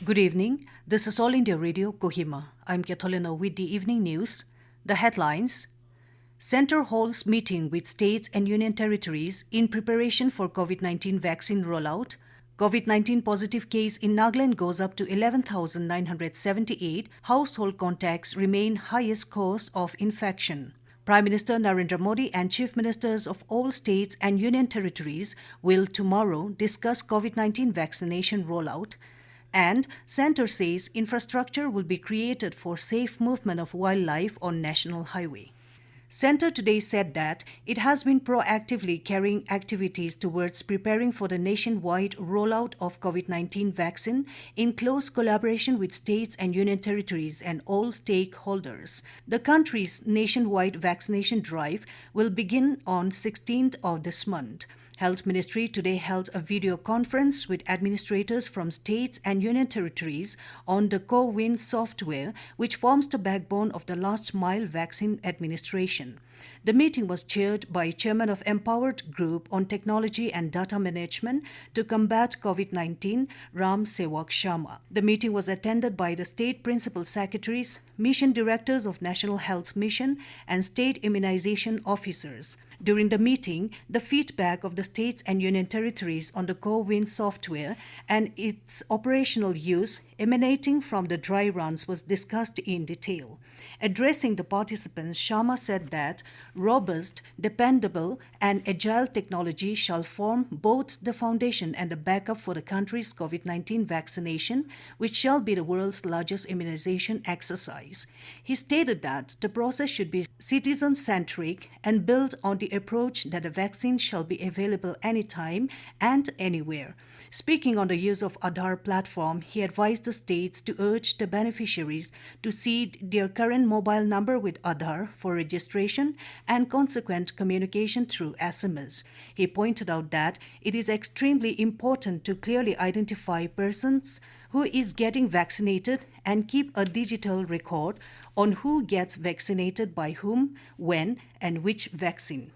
Good evening. This is All India Radio, Kohima. I'm Katholina with the evening news. The headlines: Centre holds meeting with states and union territories in preparation for COVID-19 vaccine rollout. COVID-19 positive case in Nagaland goes up to 11,978. Household contacts remain highest cause of infection. Prime Minister Narendra Modi and Chief Ministers of all states and union territories will tomorrow discuss COVID-19 vaccination rollout. And Centre says infrastructure will be created for safe movement of wildlife on National Highway. Centre today said that it has been proactively carrying activities towards preparing for the nationwide rollout of COVID-19 vaccine in close collaboration with states and union territories and all stakeholders. The country's nationwide vaccination drive will begin on 16th of this month. Health Ministry today held a video conference with administrators from states and union territories on the CoWIN software, which forms the backbone of the last-mile vaccine administration. The meeting was chaired by Chairman of Empowered Group on Technology and Data Management to combat COVID-19, Ram Sewak Sharma. The meeting was attended by the State Principal Secretaries, Mission Directors of National Health Mission, and State Immunization Officers. During the meeting, the feedback of the states and union territories on the CoWIN software and its operational use emanating from the dry runs was discussed in detail. Addressing the participants, Sharma said that robust, dependable, and agile technology shall form both the foundation and the backup for the country's COVID-19 vaccination, which shall be the world's largest immunization exercise. He stated that the process should be citizen-centric and built on the approach that the vaccine shall be available anytime and anywhere. Speaking on the use of Aadhaar platform, he advised the states to urge the beneficiaries to seed their current mobile number with Aadhaar for registration and consequent communication through SMS. He pointed out that it is extremely important to clearly identify persons who is getting vaccinated and keep a digital record on who gets vaccinated by whom, when, and which vaccine.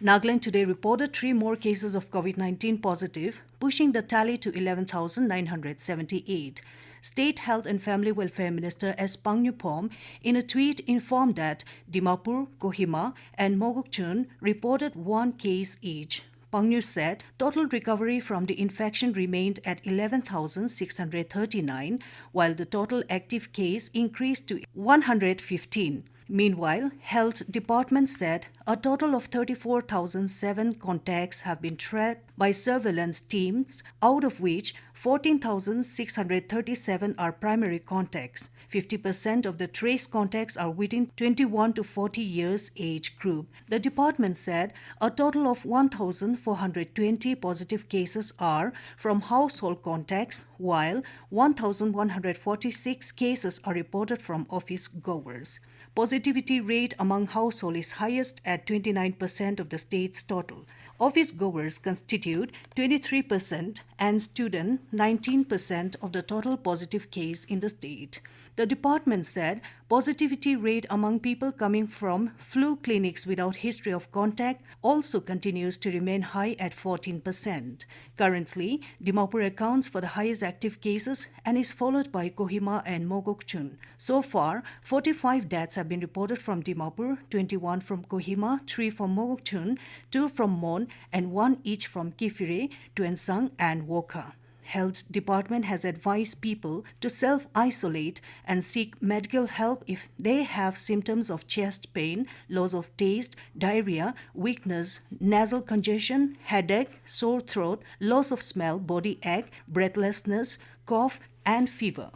Nagaland today reported 3 more cases of COVID-19 positive, pushing the tally to 11,978. State Health and Family Welfare Minister S. Pangnupom in a tweet informed that Dimapur, Kohima, and Mogokchung reported 1 case each. Pangnu said total recovery from the infection remained at 11,639, while the total active case increased to 115. Meanwhile, Health Department said a total of 34,007 contacts have been tracked by surveillance teams, out of which 14,637 are primary contacts. 50% of the trace contacts are within 21 to 40 years age group. The department said a total of 1,420 positive cases are from household contacts, while 1,146 cases are reported from office goers. Positivity rate among household is highest at 29% of the state's total. Office goers constitute 23% and student 19% of the total positive case in the state. The department said positivity rate among people coming from flu clinics without history of contact also continues to remain high at 14%. Currently, Dimapur accounts for the highest active cases and is followed by Kohima and Mogokchung. So far, 45 deaths have been reported from Dimapur, 21 from Kohima, 3 from Mogokchung, 2 from Mon, and 1 each from Kifire, Tuensang, and Wokha. Health Department has advised people to self-isolate and seek medical help if they have symptoms of chest pain, loss of taste, diarrhea, weakness, nasal congestion, headache, sore throat, loss of smell, body ache, breathlessness, cough, and fever.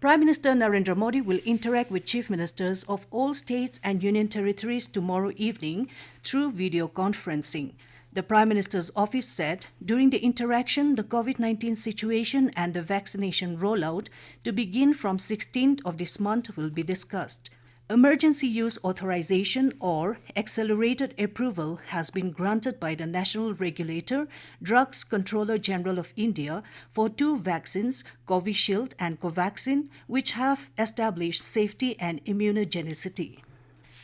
Prime Minister Narendra Modi will interact with Chief Ministers of all states and union territories tomorrow evening through video conferencing. The Prime Minister's office said during the interaction, the COVID-19 situation and the vaccination rollout to begin from 16th of this month will be discussed. Emergency use authorization or accelerated approval has been granted by the national regulator, Drugs Controller General of India, for 2 vaccines, Covishield and Covaxin, which have established safety and immunogenicity.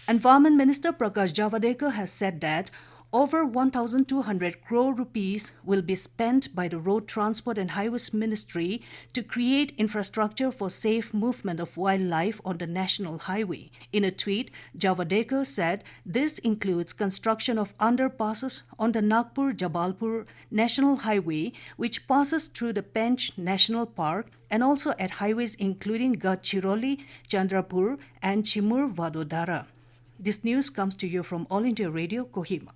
Environment Minister Prakash Javadekar has said that Over 1,200 crore rupees will be spent by the Road Transport and Highways Ministry to create infrastructure for safe movement of wildlife on the national highway. In a tweet, Javadekar said this includes construction of underpasses on the Nagpur-Jabalpur National Highway, which passes through the Pench National Park, and also at highways including Gadchiroli, Chandrapur, and Chimur-Vadodara. This news comes to you from All India Radio, Kohima.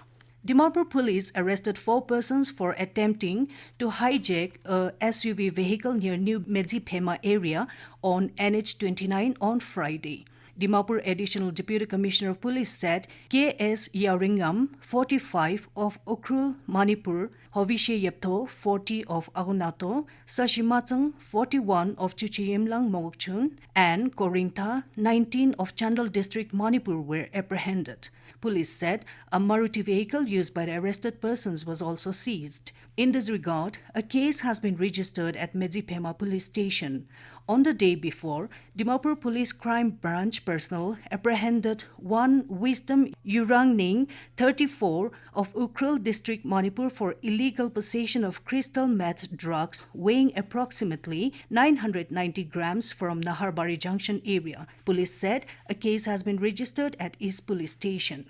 Dimapur police arrested 4 persons for attempting to hijack a SUV vehicle near New Medziphema area on NH29 on Friday. Dimapur Additional Deputy Commissioner of Police said K.S. Yaringam, 45, of Ukhrul, Manipur, Hovishe Yeptho, 40, of Agunato, Sashimachang, 41, of Chuchiyimlang, Mokchun, and Korintha, 19, of Chandal District, Manipur, were apprehended. Police said a Maruti vehicle used by the arrested persons was also seized. In this regard, a case has been registered at Medziphema Police Station. On the day before, Dimapur Police Crime Branch personnel apprehended one Wisdom Yurangning, 34, of Ukhrul District, Manipur, for illegal possession of crystal meth drugs weighing approximately 990 grams from Naharbari Junction area. Police said a case has been registered at East Police Station.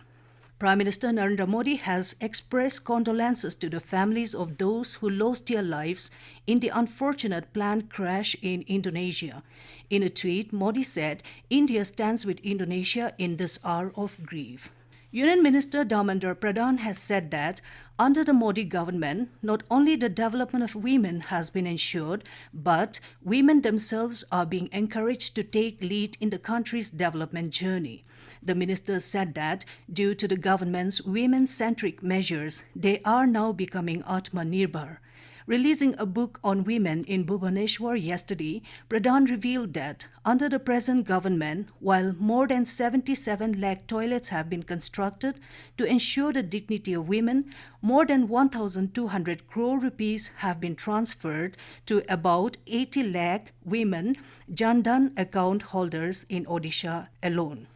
Prime Minister Narendra Modi has expressed condolences to the families of those who lost their lives in the unfortunate plane crash in Indonesia. In a tweet, Modi said, India stands with Indonesia in this hour of grief. Union Minister Dharmendra Pradhan has said that under the Modi government, not only the development of women has been ensured, but women themselves are being encouraged to take lead in the country's development journey. The minister said that due to the government's women-centric measures, they are now becoming Atmanirbhar. Releasing a book on women in Bhubaneswar yesterday, Pradhan revealed that under the present government, while more than 77 lakh toilets have been constructed to ensure the dignity of women, more than 1,200 crore rupees have been transferred to about 80 lakh women Jan Dhan account holders in Odisha alone.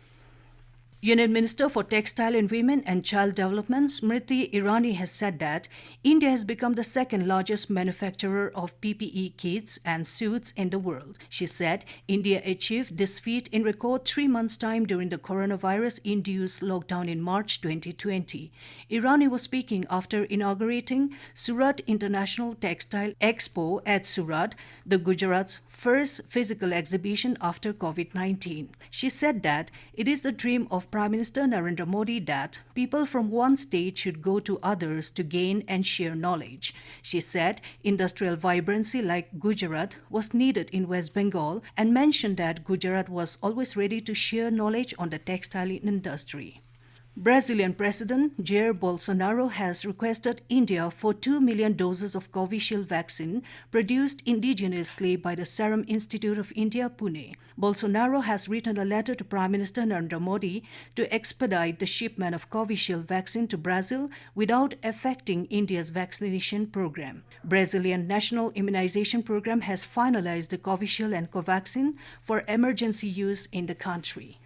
Union Minister for Textile and Women and Child Development, Smriti Irani, has said that India has become the second largest manufacturer of PPE kits and suits in the world. She said India achieved this feat in record 3 months' time during the coronavirus-induced lockdown in March 2020. Irani was speaking after inaugurating Surat International Textile Expo at Surat, the Gujarat's first physical exhibition after COVID-19. She said that it is the dream of Prime Minister Narendra Modi that people from one state should go to others to gain and share knowledge. She said industrial vibrancy like Gujarat was needed in West Bengal and mentioned that Gujarat was always ready to share knowledge on the textile industry. Brazilian President Jair Bolsonaro has requested India for 2 million doses of Covishield vaccine produced indigenously by the Serum Institute of India, Pune. Bolsonaro has written a letter to Prime Minister Narendra Modi to expedite the shipment of Covishield vaccine to Brazil without affecting India's vaccination program. Brazilian National Immunization Program has finalized the Covishield and Covaxin for emergency use in the country.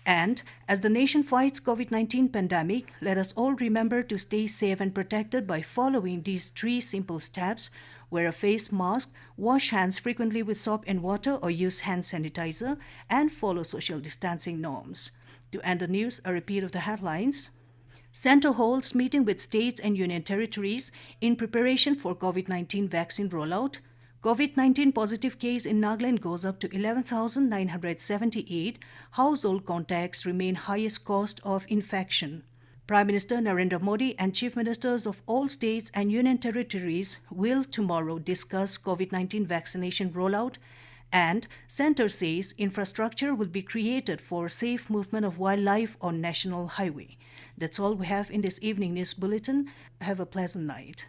And as the nation fights COVID-19 pandemic, let us all remember to stay safe and protected by following these 3 simple steps: wear a face mask, wash hands frequently with soap and water or use hand sanitizer, and follow social distancing norms. To end the news, a repeat of the headlines. Centre holds meeting with states and union territories in preparation for COVID-19 vaccine rollout. COVID-19 positive case in Nagaland goes up to 11,978. Household contacts remain highest cost of infection. Prime Minister Narendra Modi and Chief Ministers of all states and union territories will tomorrow discuss COVID-19 vaccination rollout, and Centre says infrastructure will be created for safe movement of wildlife on national highway. That's all we have in this evening news bulletin. Have a pleasant night.